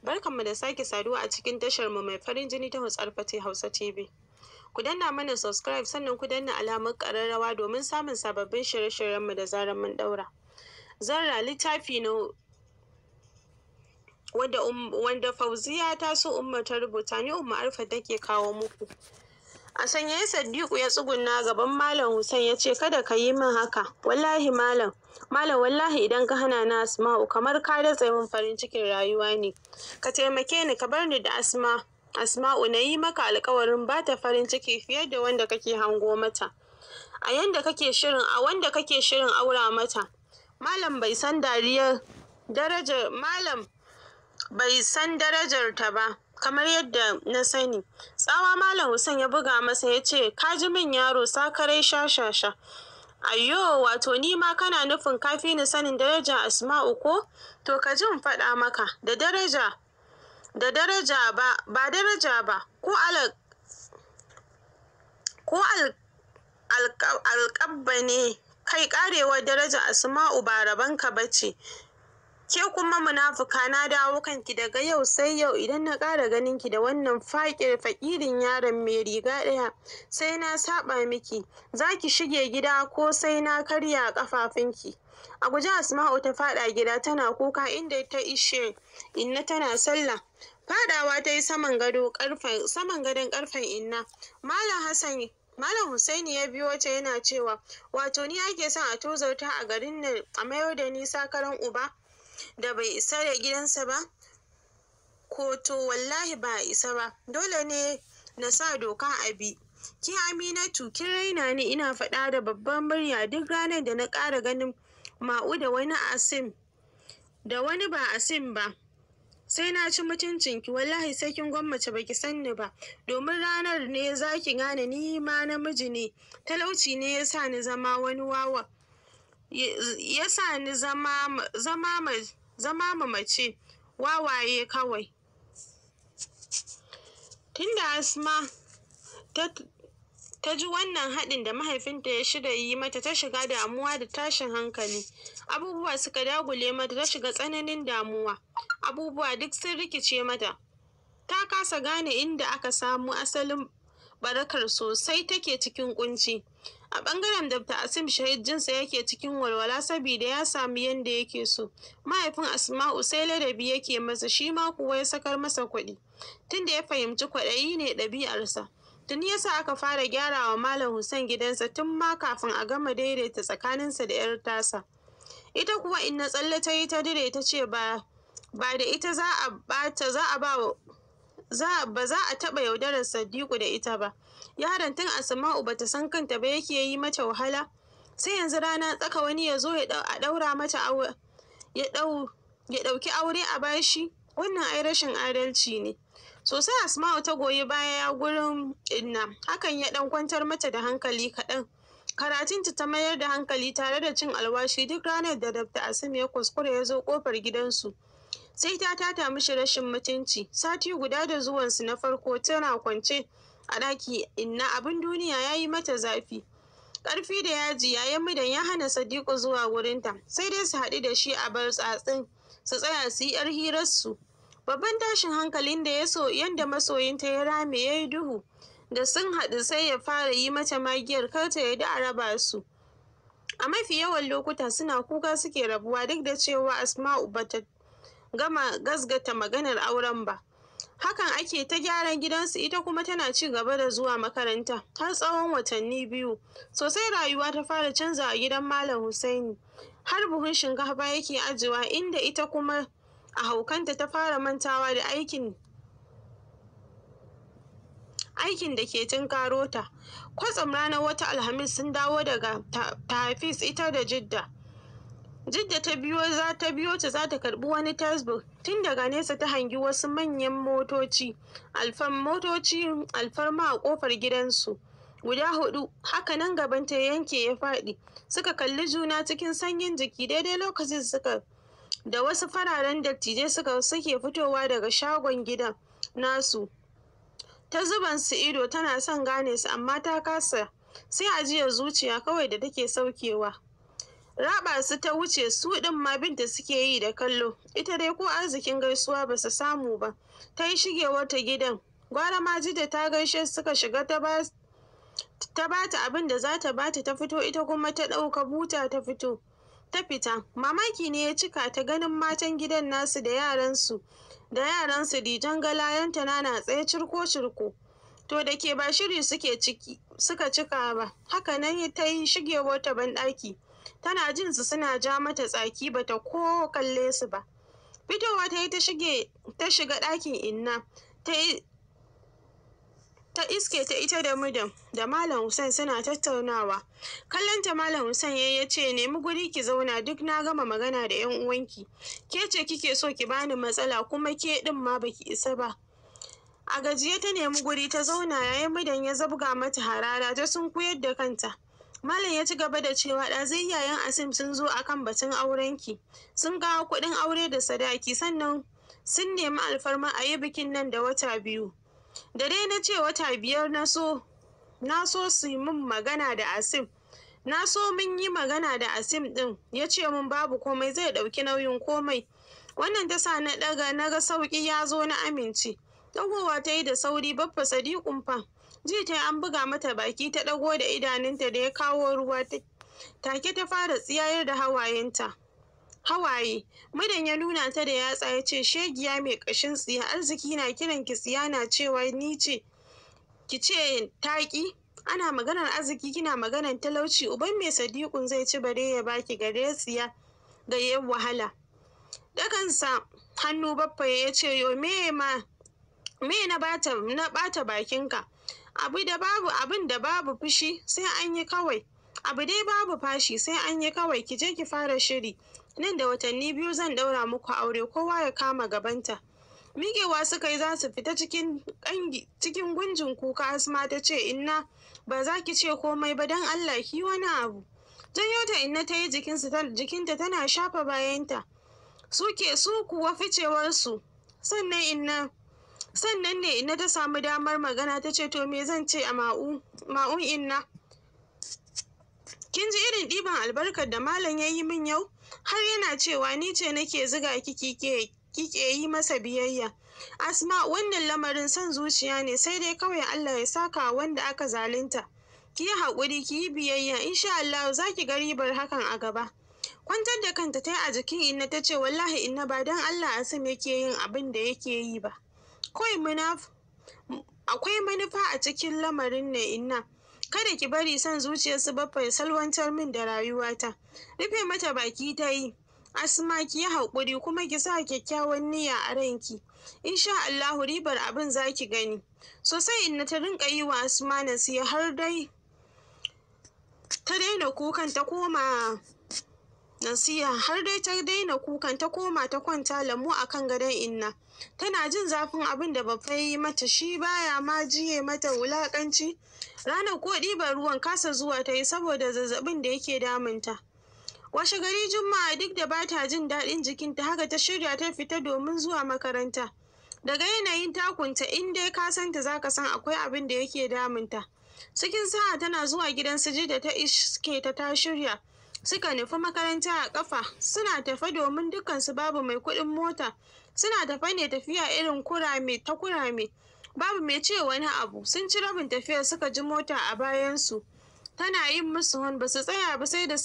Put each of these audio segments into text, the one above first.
Barkanmu da sake saduwa a cikin tashar mu mai farin jini ta Hutsar Hausa TV. Ku danna mana subscribe sannan ku danna alamar ƙararrawa domin samun sababbin shirye-shiryenmu da zarar mun ɗaura. Zarra littafi na wanda Fauziya ta so Umma ta rubuta, ni Umma Arfa take kawo muku. A sanyaye Sadiku ya tsugunna gaban Malam Hussein ya ce, kada ka yi min haka, wallahi Malam wallahi idan ka hana ni Asma'u kamar ka datse min farin cikin rayuwa ne. Ka taimake ni ka bar ni da Asma'u na yi maka alƙawarin ba ta farin ciki fiye da wanda kake hango mata. A wanda kake shirin aura mata. Malam bai san darajar ta ba. Kamar yadda na sani. Tsawa Malam Hussein ya buga masa ya ce, ka ji min yaro sakarai shashasha. Ayyo, wato ni ma kana nufin ka fi ni sanin darajar Asma'u ko? To ka ji in faɗa maka, da daraja ba, ko alƙabba ne, kai ƙarewar darajar Asma'u ba rabanka ba ce. Ke kuma munafuka na dawo kanki daga yau sai yau idan na ƙara ganin ki da wannan fakirin yaron mai riga ɗaya sai na saɓa miki, za ki shige gida ko sai na karya ƙafafunki. A guje Asma'u ta faɗa gida tana kuka inda ta ishe Inna tana sallah. Faɗawa ta yi saman gadon ƙarfen Inna. Malam Husaini ya biyo ta yana cewa, wato ni ake son a tozarta a garin nan a mayar da ni sakaran uba da bai isa da gidansa ba? Ko to wallahi ba a isa ba, dole ne na sa doka a bi. Ki Aminatu, kin raina ni ina faɗa da babban murya duk ranar da na ƙara ganin Ma'u da wani ba Asim ba. Sai na ci mutuncinki, wallahi sai kin gwammace baki san ni ba, domin ranar ne za ki gane ni ma namiji ne. Talauci ne ya sa ni zama wani wawa. Ya sa ni zama ma mace wawaye kawai. Tunda Asma ta ji wannan haɗin da mahaifinta ya shirya yi mata, ta shiga damuwa da tashin hankali. Abubuwa suka dagule mata, ta shiga tsananin damuwa. Abubuwa duk sun rikice mata. Ta kasa gane inda aka samu asalin barakar, sosai take cikin kunci. A ɓangaren Dr. Asim Shahid jinsa yake cikin walwala saboda ya sami yanda yake so. Mahaifin Asma'u sai ladabi yake masa, shi ma kuwa ya sakar masa kuɗi. Tunda ya fahimci kwaɗayi ne ɗabi'arsa. Tuni yasa aka fara gyara wa Malam Hussein gidansa tun ma kafin a gama daidaita tsakaninsa da 'yar tasa. Ita kuwa Inna tsalle ta yi ta dire ta ce ba da ita ba za a taɓa yaudarar Sadiku da ita ba. Yaron tun Asma'u bata san kanta ba yake yi mata wahala. Sai yanzu rana tsaka wani ya zo ya ɗaura mata ya ɗauki aure a bashi. Wannan ai rashin adalci ne. Sosai Asma'u ta goyi baya gurin Inna. Hakan ya ɗan kwantar mata da hankali kaɗan. Karatunta ta mayar da hankali tare da cin alwashi duk ranar da Dr. Asim ya kuskure ya zo ƙofar gidansu. Sai ta tata mishi rashin mutunci. Sati guda da zuwansu na farko tana kwance a ɗaki Inna abin duniya ya yi mata zafi. Ƙarfi da yaji yayan Midan ya hana Sadiku zuwa wurinta. Sai dai su haɗu da shi a bar tsatsin su tsaya su yi 'yar hirarsu. Babban tashin hankalin da yanda masoyinta ya rame ya yi duhu. Da sun haɗu sai ya fara yi mata magiyar kar ta yarda a raba su. A mafi yawan lokuta suna kuka suke rabuwa duk da cewa Asma'u bata gama gasgata maganar auren ba. Hakan ake ta gyaran gidansu, ita kuma tana ci gaba da zuwa makaranta har tsawon watanni 2. Sosai rayuwa ta fara canza a gidan Malam Husaini. Har buhun shinkafa yake ajiyewa, inda ita kuma a haukanta ta fara mantawa da aikin da ke tunkaro ta. Kwatsam ranar wata Alhamis sun dawo daga Tahfiz ita da Jidda ta biyo ta za ta karɓi wani textbook. Tun daga nesa ta hangi wasu manyan motoci alfarma a ƙofar gidansu guda 4. Haka nan gabanta ya yanke ya faɗi. Suka kalli juna cikin sanyin jiki. Daidai lokacin da wasu fararen dattijai suke fitowa daga shagon gidan nasu. Ta zuban su ido tana son gane su amma ta kasa, sai ajiyar zuciya kawai da take saukewa. raba su ta wuce, su ɗin ma binta suke yi da kallo. Ita dai ko arzikin gaisuwa ba su samu ba, ta yi shigewar ta gidan. Gwara ma Jidda ta gaishe suka shiga ta bata abin da za ta bata ta fito, ita kuma ta ɗauka buta ta fita. Mamaki ne ya cika ta ganin matan gidan nasu da yaransu Dijan galayanta na tsaye cirko-cirko. To da ke ba shiri suka cika ba, haka nan ta yi shigewar ta banɗaki. Tana jin su suna ja mata tsaki, bata ko kalle su ba. Fitowa ta yi ta shiga ɗakin inna, ta iske ta ita da Mudan da Malam Hussein suna tattaunawa. Kallonta Malam Hussein ya ce, nemi guri ki zauna, duk na gama magana da 'yan uwanki. Ke ce kike so ki bani matsala, kuma ke ɗin ma baki isa ba. A gajiye ta nemi guri ta zauna, yayin Mudan ya zabga mata harara, ta sunkuyar da kanta. Malam ya ci gaba da cewa ɗazu iyayen Asim sun zo akan batun aurenki. Sun kawo kuɗin aure da sadaki, sannan sun nemi alfarma a yi bikin nan da wata 2. Da dai na ce wata 5 na so su yi min magana da Asim. Na so mun yi magana da Asim ɗin, ya ce min babu komai, zai ɗauki nauyin komai. Wannan ta sa na ga sauƙi ya zo, na amince. Ɗagowa ta yi da sauri, baffa Sadiqun fa. Ji ta an buga mata baki, ta ɗago da idanunta da ya kawo ruwa, take ta fara tsiyayar da hawaye. Mudan ya nuna ta da yatsa ya ce, shegiya mai ƙashin tsiya, arziki na kiran ki tsiya na cewa ni ce ki ce taƙi. Ana maganar arziki kina maganar talauci, uban mai Sadiqun zai ci bare ya baki, gare tsiya ga yayin wahala. Dakansa hannu baffa ya ce, yo me na bata bakinka. Abin da babu fushi sai an yi kawai. Abu dai babu fashi sai an yi kawai, ki je ki fara shiri. Nan da watanni 2 zan ɗaura muku aure, kowa ya kama gabanta. Miƙewa suka yi za su fita cikin gunjin kuka. Asma ta ce, inna ba za ki ce komai ba, don Allah ki wani abu. Janyo ta inna ta yi jikinta tana shafa bayanta. Su kuwa ficewarsu. Sannan ne inna ta samu damar magana, ta ce, to me zan ce a ma'un inna? Kin ji irin ɗiban albarkar da malam ya yi min yau? Har yana cewa ni ce nake ziga kike yi masa biyayya. Asma, wannan lamarin son zuciya ne, sai dai kawai Allah ya saka wanda aka zalunta. Ki yi haƙuri, ki yi biyayya, insha Allah za ki ga ribar hakan a gaba. Kwantar da kanta ta yi a jikin inna, ta ce, wallahi inna ba don Allah Asim yake yin abin da yake yi ba. Akwai manufa a cikin lamarin ne inna. Kada ki bari son zuciyarsu baffa ya salwantar min da rayuwata. Rufe mata baki ta yi. Asma, ki yi haƙuri, kuma ki sa kyakkyawan niyya a ranki. Insha Allahu ribar abin za ki gani. Sosai inna ta rinƙa yi wa Asma nasiha, har dai ta daina kukan ta koma ta kwanta lamu akan gadon inna. Tana jin zafin abin da baffa ya yi mata, shi baya ma jiye mata wulakanci. Ranar ko ɗiban ruwan kasa zuwa ta yi saboda zazzabin da yake damunta. Washe gari Juma'a, duk da ba ta jin daɗin jikinta, haka ta shirya ta fita domin zuwa makaranta. Daga yanayin takunta, in dai ka santa za ka san akwai abin da yake damunta. Cikin sa'a tana zuwa gidan su Jidda ta iske ta shirya. Suka nufi makaranta a ƙafa. Suna tafe domin dukansu babu mai kuɗin mota. Suna tafe ne tafiya irin kurame. Babu mai ce wani abu. Sun ci rabin tafiyar suka ji mota a bayansu. Tana yin musu hon, ba su tsaya ba sai dai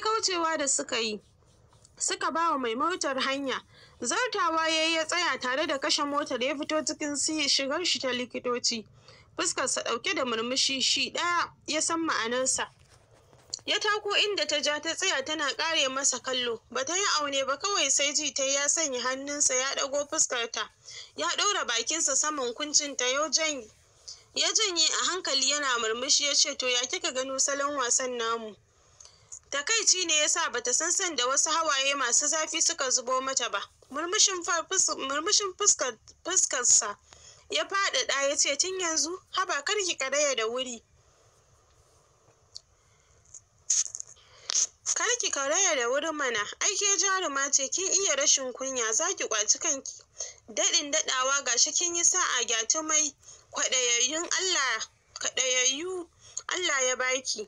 kaucewa da suka yi. Suka ba wa mai motar hanya. Zartawa ya tsaya tare da kashe motar, ya fito cikin shigar shi ta likitoci. Fuskarsa ɗauke da murmushi, shi ɗaya ya san ma'anarsa. Ya tako inda ta ja ta tsaya tana ƙare masa kallo. Ba ta yi aune ba, kawai sai ji ta ya sanya hannunsa ya ɗago fuskarta. Ya ɗaura bakinsa saman kuncinta, ya janye a hankali yana murmushi, ya ce, to ya kika gano salon wasan namu? Takaici ne ya sa bata san da wasu hawaye masu zafi suka zubo mata ba. Murmushin fuskarsa ya faɗaɗa, ya ce, tun yanzu, haba karki karaya da wuri. Karki karaya da wuri mana, aike jaruma ce, kin iya rashin kunya, za ki kwaci kanki. Daɗin daɗawa gashi kin yi sa'a, gyatumai kwaɗayayyu Allah ya baki.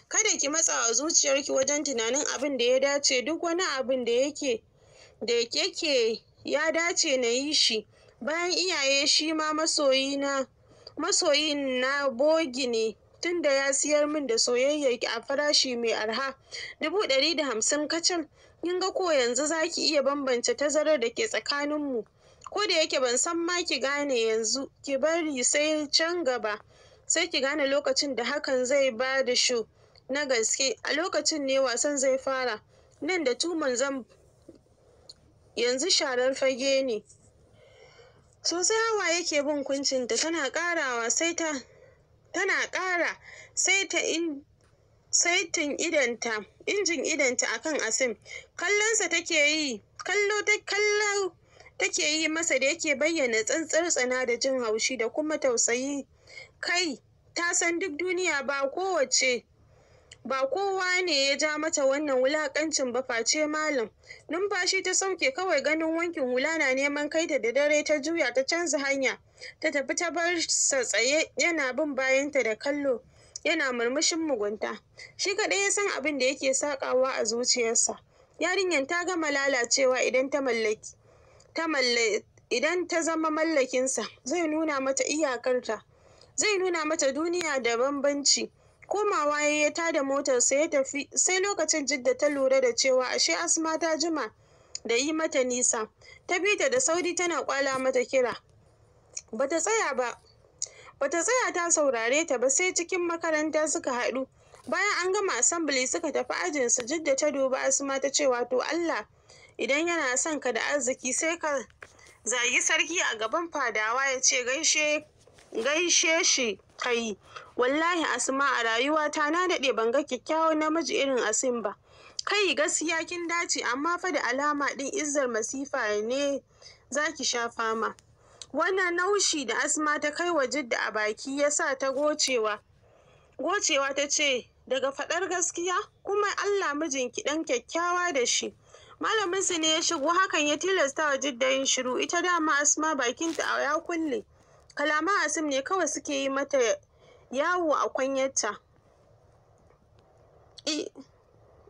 kada ki matsa wa zuciyarki wajen tunanin abin da ya dace. Duk wani abin da yake ya dace na yi shi. Bayan iyaye, shi ma masoyin na bogi ne, tunda ya siyar min da soyayyarki a farashi mai arha, 150 kacal. Kin ga ko yanzu za ki iya bambance tazarar da ke tsakaninmu. Ko da yake ban san ma ki gane yanzu, ki bari sai can gaba, sai ki gane lokacin da hakan zai ba da shu na gaske. A lokacin ne wasan zai fara. Nan da tuman zan yanzu sharar fage ne. Sosai hawa yake bin kuncinta, tana ƙara saitin injin idanta akan Asim. Kallonsa kallo take yi masa da yake bayyana tsantsar tsana da jin haushi da kuma tausayi. Kai, ta san duk duniya ba kowa ne ya ja mata wannan wulakancin ba face Malam. Numfashi ta sauke kawai ganin wankin hula na neman kaita da dare. Ta juya ta canza hanya ta tafi, ta bar sa tsaye yana bin bayanta da kallo, yana murmushin mugunta. Shi kaɗai ya san abin da yake sakawa a zuciyarsa. Yarinyar ta gama lalacewa. Idan ta zama mallakinsa, zai nuna mata iyakarta, zai nuna mata duniya da bambanci. Komawa ya tada motarsa ya tafi. Sai lokacin Jidda ta lura da cewa ashe Asma ta jima da yi mata nisa. Ta bi ta da sauri tana kwala mata kira. Bata tsaya ta saurare ta ba. Sai cikin makaranta suka haɗu. Bayan an gama assembly suka tafi ajinsu. Jidda ta dubi Asma ta ce, wato Allah idan yana son ka da arziki sai ka zagi sarki a gaban fadawa ya ce gaishe shi kai. Wallahi Asma, a rayuwata na daɗe ban ga kyakkyawan namiji irin Asim ba. Kai, gaskiya kin dace, amma fa da alama ɗin izzar masifa ne za ki sha fama. Wannan naushi da Asma ta kai wa Jidda a baki ya sa ta gocewa ta ce, daga faɗar gaskiya kuma Allah mijinki ɗan kyakkyawa da shi. Malaminsu ne ya shigo, hakan ya tilasta wa Jidda yin shiru. Ita dama Asma bakinta ya kulle. Kalaman Asim ne kawai suke yi mata yawo a kwanyarta.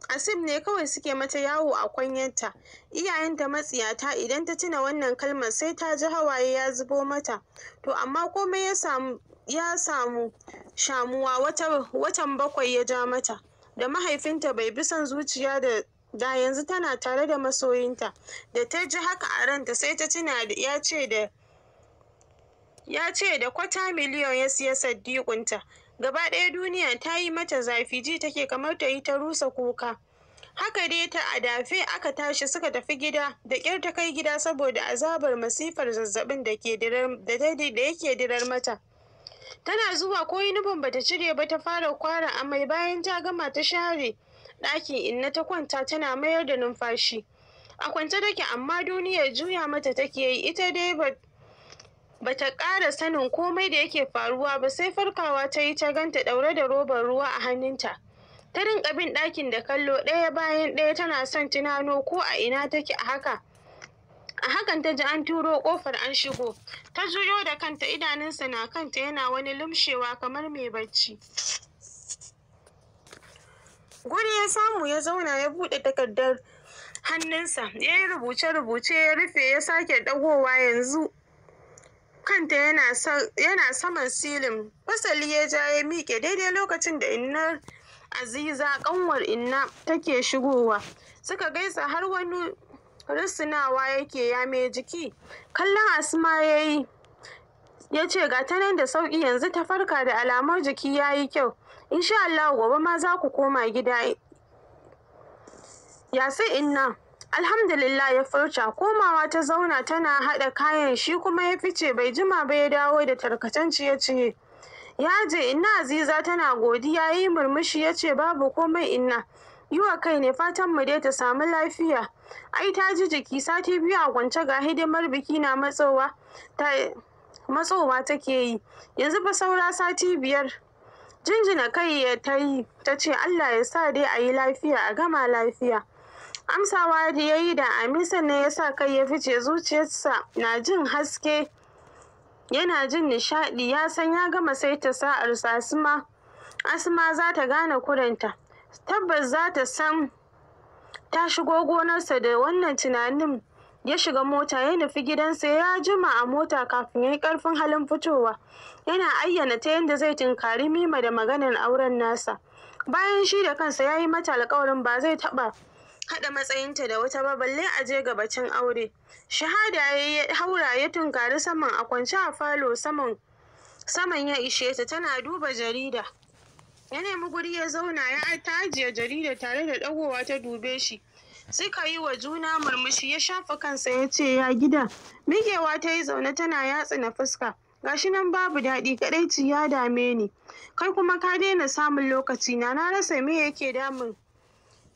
Asim ne kawai suke mata yawo a kwanyarta. Iyayenta matsiyata, idan ta tuna wannan kalmar sai ta ji hawaye ya zubo mata. To amma komai ya samu shamuwa. Watan 7 ya ja mata. Da mahaifinta bai bi son zuciya da yanzu tana tare da masoyinta. Da ta ji haka a ranta sai ta tuna ya ce da kwata miliyon ya siya Saddiƙunta. Gaba ɗaya duniya ta yi mata zafi, ji take kamar ta yi ta rusa kuka. Haka dai ta adafe aka tashi suka tafi gida. Da ƙyar ta kai gida saboda azabar masifar zazzabin da yake dirar mata. Tana zuwa ko yunifom bata cire ba, ta fara kwara amai. Bayan ta gama ta share ɗakin inna ta kwanta tana mayar da numfashi. A kwance take amma duniyar juya mata take yi. Ita dai bata ƙara sanin komai da yake faruwa ba. Sai farkawa ta yi ta ganta ɗaure da robar ruwa a hannunta. Ta rinƙa bin ɗakin da kallo ɗaya bayan ɗaya, tana son tunano ko a ina take a haka. A hakan ta ji an turo ƙofar an shigo. Ta juyo da kanta, idanunsa na kanta, yana wani lumshewa kamar mai bacci. Guri ya samu ya zauna ya buɗe takardar hannunsa. Ya yi rubuce-rubuce ya rufe, ya sake ɗagowa. Yanzu kanta yana saman silin. Fasali ya ja ya miƙe daidai lokacin da innar Aziza, ƙanwar inna, take shigowa. Suka gaisa har wani risinawa yake, ya mai jiki. Kallon Asma ya yi, ya ce ga ta nan da sauƙi yanzu ta farka, da alamar jiki ya yi kyau. Insha Allah gobe ma za ku koma gida. Ya sai inna. Alhamdulillah ya furta. Komawa ta zauna tana haɗa kayan, shi kuma ya fice. Bai jima ba ya dawo da tarkacen ciye-ciye. Ya je. Inna Aziza tana godiya. Yi murmushi ya ce babu komai inna. Yi wa kai ne, fatan mu dai ta samu lafiya. Ai ta ji jiki, sati 2 a kwance, ga hidimar biki na matsowa take yi. Yanzu fa saura sati 5. Jinjina kai ta yi, ta ce Allah ya sa dai a yi lafiya a gama lafiya. Amsawa da ya yi da amin, sannan ya sa kai ya fice. Zuciyarsa na jin haske, yana jin nishaɗi. Ya san ya gama saita sa'arsa. Asma Asma za ta gane kurenta. Tabbas za ta san ta shigo gonarsa. Da wannan tunanin ya shiga mota ya nufi gidansa. Ya jima a mota kafin ya yi ƙarfin halin fitowa. Yana ayyana ta yadda zai tunkari Mima da maganar auren nasa. Bayan shi da kansa ya yi mata alƙawarin ba zai taɓa haɗa matsayinta da wata ba, balle a je ga batun aure. Shahada ya haura ya tunkari saman, a kwance a falo saman ya ishe ta, tana duba jarida. Ya nemi guri ya zauna, ya ta ajiye jarida tare da ɗagowa ta dube shi. Suka yi wa juna murmushi. Ya shafa kansa ya ce, ya gida? Miƙewa ta yi zaune tana yatsuna fuska. Gashi nan babu daɗi, kaɗaici ya dame ni. Kai kuma ka daina samun lokaci na rasa me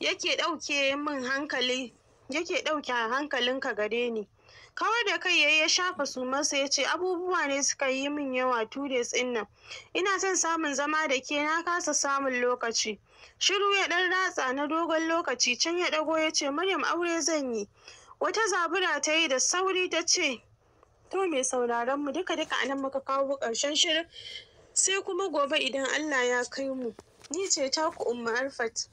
yake ɗauke min hankali, yake ɗauke hankalinka gare ni. Kawar da kai yayi ya shafa sumarsa ya ce, abubuwa ne suka yi min yawa 2 days ɗin nan. Ina son samun zama da ke, na kasa samun lokaci. Shiru ya ɗan ratsa na dogon lokaci, can ya ɗago ya ce, Maryam, aure zan yi. Wata zabura ta yi da sauri ta ce, to mai sauraron mu duka anan muka kawo ƙarshen shirin, sai kuma gobe idan Allah ya kai mu. Ni ce taku Umma Arfat.